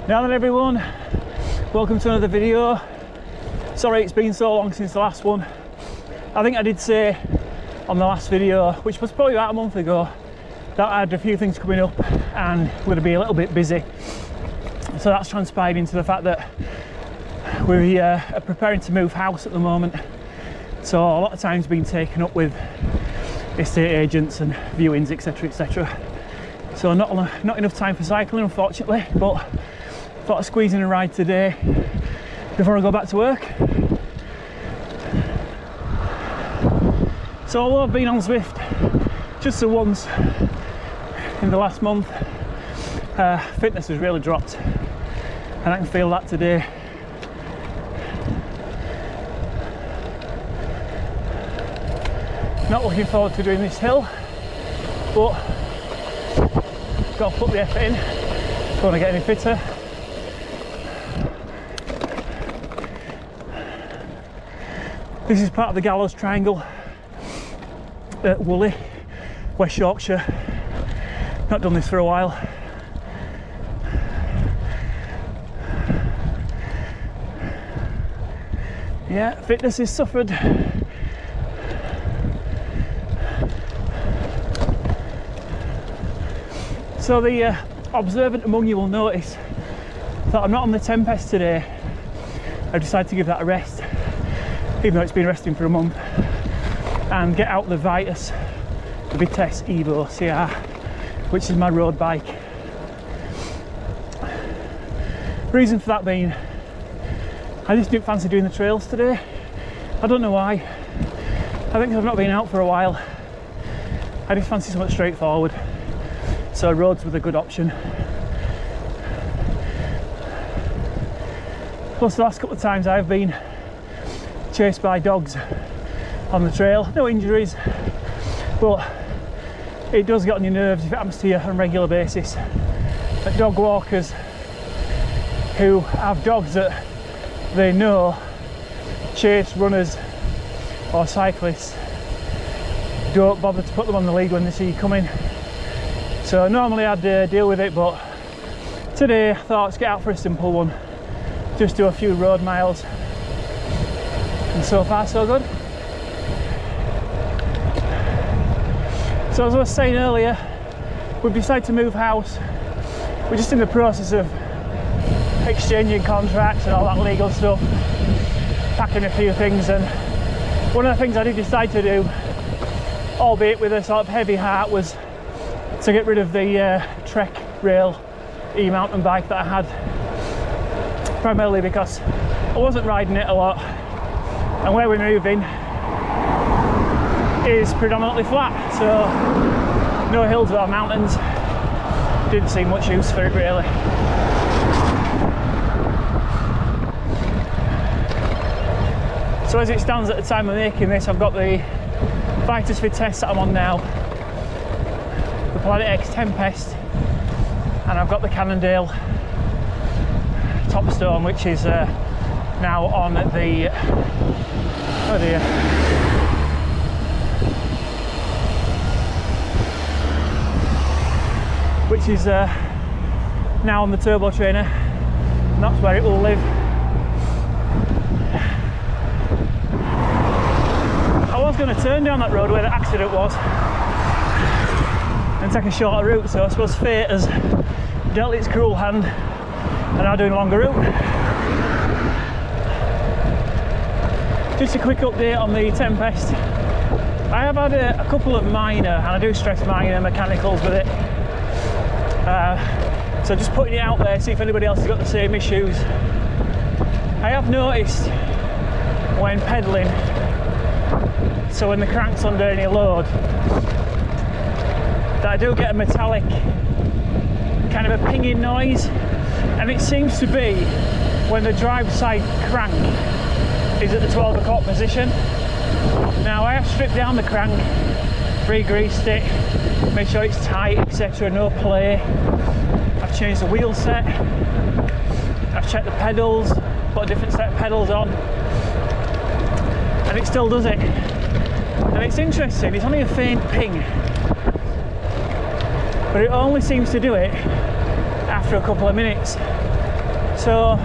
Now then everyone, welcome to another video. Sorry it's been so long since the last one. I think I did say on the last video, which was probably about a month ago, that I had a few things coming up and we're going to be a little bit busy. So that's transpired into the fact that we are preparing to move house at the moment. So a lot of time's been taken up with estate agents and viewings, etc, etc. So not enough time for cycling, unfortunately, but thought I'd squeeze in a ride today before I go back to work. So although I've been on Zwift just the once in the last month, fitness has really dropped, and I can feel that today. Not looking forward to doing this hill, but got to put the effort in if I want to get any fitter. This is part of the Gallows Triangle at Woolley, West Yorkshire. Not done this for a while. Yeah, fitness has suffered. So the observant among you will notice that I'm not on the Tempest today. I've decided to give that a rest, even though it's been resting for a month, and get out the Vitus Vitesse Evo CR, which is my road bike. Reason for that being, I just didn't fancy doing the trails today. I don't know why. I think I've not been out for a while. I just fancy something straightforward. So roads were a good option. Plus the last couple of times I've been chased by dogs on the trail. No injuries, but it does get on your nerves if it happens to you on a regular basis. But dog walkers who have dogs that they know chase runners or cyclists don't bother to put them on the lead when they see you coming. So normally I'd deal with it, but today I thought let's get out for a simple one. Just do a few road miles. And so far so good. So as I was saying earlier, we've decided to move house. We're just in the process of exchanging contracts and all that legal stuff, packing a few things, and one of the things I did decide to do, albeit with a sort of heavy heart, was to get rid of the Trek Rail e-mountain bike that I had, primarily because I wasn't riding it a lot, and where we're moving is predominantly flat, so no hills or mountains. Didn't see much use for it really. So as it stands at the time of making this, I've got the Vitus Vitesse that I'm on now, the Planet X Tempest, and I've got the Cannondale Topstone, which is now on the, oh dear, which is now on the turbo trainer, and that's where it will live. I was going to turn down that road where the accident was and take a shorter route, so I suppose fate has dealt its cruel hand and now doing a longer route. Just a quick update on the Tempest. I have had a couple of minor, and I do stress minor, mechanicals with it. So just putting it out there, see if anybody else has got the same issues. I have noticed when pedalling, so when the crank's under any load, that I do get a metallic kind of a pinging noise, and it seems to be when the drive side crank is at the 12 o'clock position. Now I have stripped down the crank, re-greased it, made sure it's tight, etc, no play. I've changed the wheel set, I've checked the pedals, put a different set of pedals on, and it still does it. And it's interesting, it's only a faint ping, but it only seems to do it after a couple of minutes. So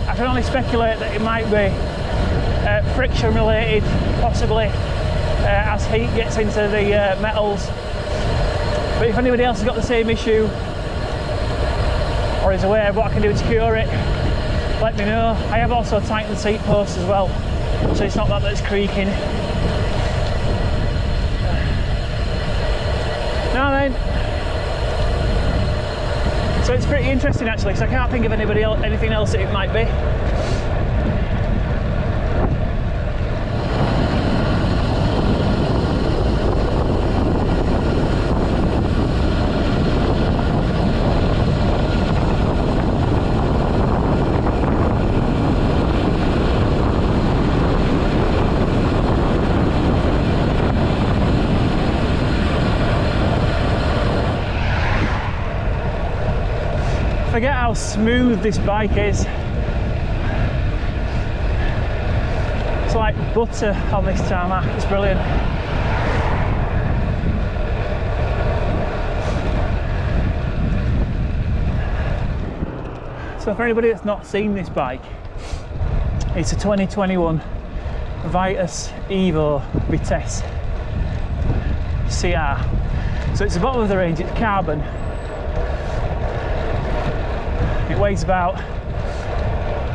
I can only speculate that it might be friction related, possibly, as heat gets into the metals. But if anybody else has got the same issue or is aware of what I can do to cure it, let me know. I have also tightened the seat post as well, so it's not that it's creaking. Now then, so it's pretty interesting actually, so I can't think of anything else that it might be. Forget how smooth this bike is. It's like butter on this tarmac, it's brilliant. So for anybody that's not seen this bike, it's a 2021 Vitus Vitesse CR. So it's the bottom of the range, it's carbon. It weighs about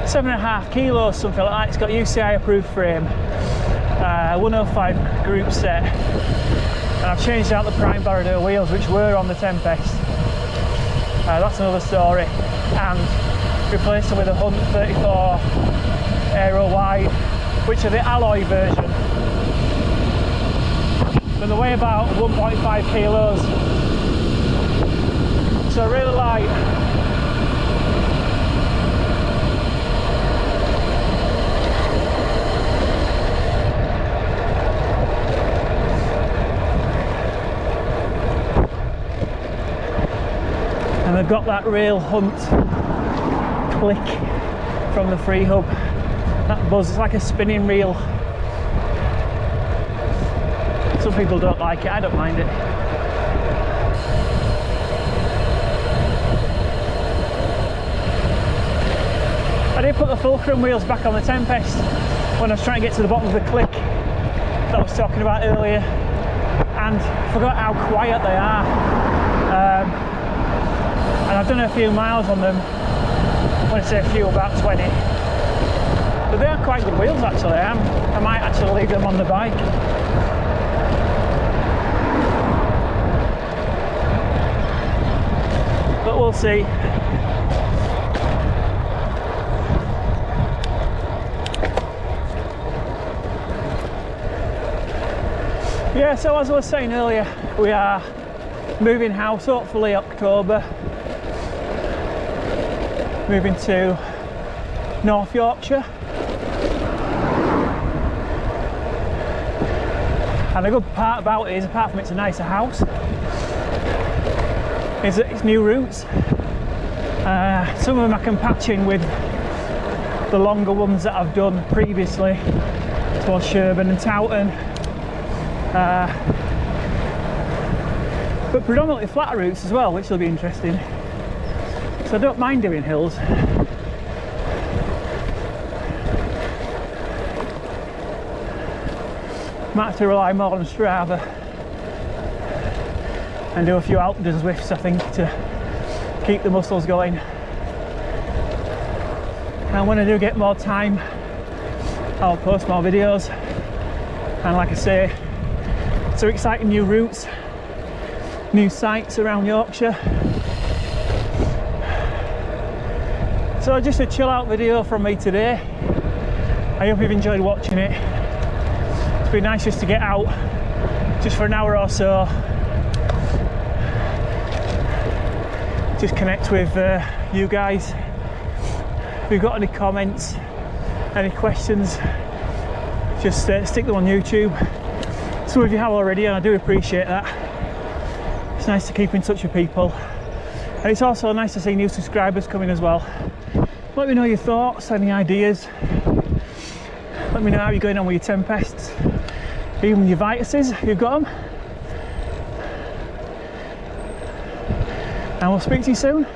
7.5 kilos, something like that. It's got UCI approved frame, 105 group set, and I've changed out the prime Baradeur wheels which were on the Tempest. That's another story, and replaced them with a Hunt 34 Aero Wide, which are the alloy version. But they weigh about 1.5 kilos, so really light. And they've got that real Hunt click from the free hub. That buzz, it's like a spinning reel. Some people don't like it, I don't mind it. I did put the fulcrum wheels back on the Tempest when I was trying to get to the bottom of the click that I was talking about earlier, and forgot how quiet they are. And I've done a few miles on them. When I say a few, about 20. But they are quite good wheels actually. I might actually leave them on the bike. But we'll see. Yeah, so as I was saying earlier, we are moving house, hopefully October. Moving to North Yorkshire. And the good part about it is, apart from it's a nicer house, is that it's new routes. Some of them I can patch in with the longer ones that I've done previously towards Sherburn and Towton. But predominantly flatter routes as well, which will be interesting. So I don't mind doing hills. Might have to rely more on Strava and do a few Alpden Zwifts, I think, to keep the muscles going. And when I do get more time, I'll post more videos. And like I say, some exciting new routes, new sites around Yorkshire. So just a chill out video from me today. I hope you've enjoyed watching it. It's been nice just to get out just for an hour or so. Just connect with you guys. If you've got any comments, any questions, just stick them on YouTube. Some of you have already, and I do appreciate that. It's nice to keep in touch with people. And it's also nice to see new subscribers coming as well. Let me know your thoughts, any ideas. Let me know how you're going on with your Tempests, even your Vituses, if you've got them. And we'll speak to you soon.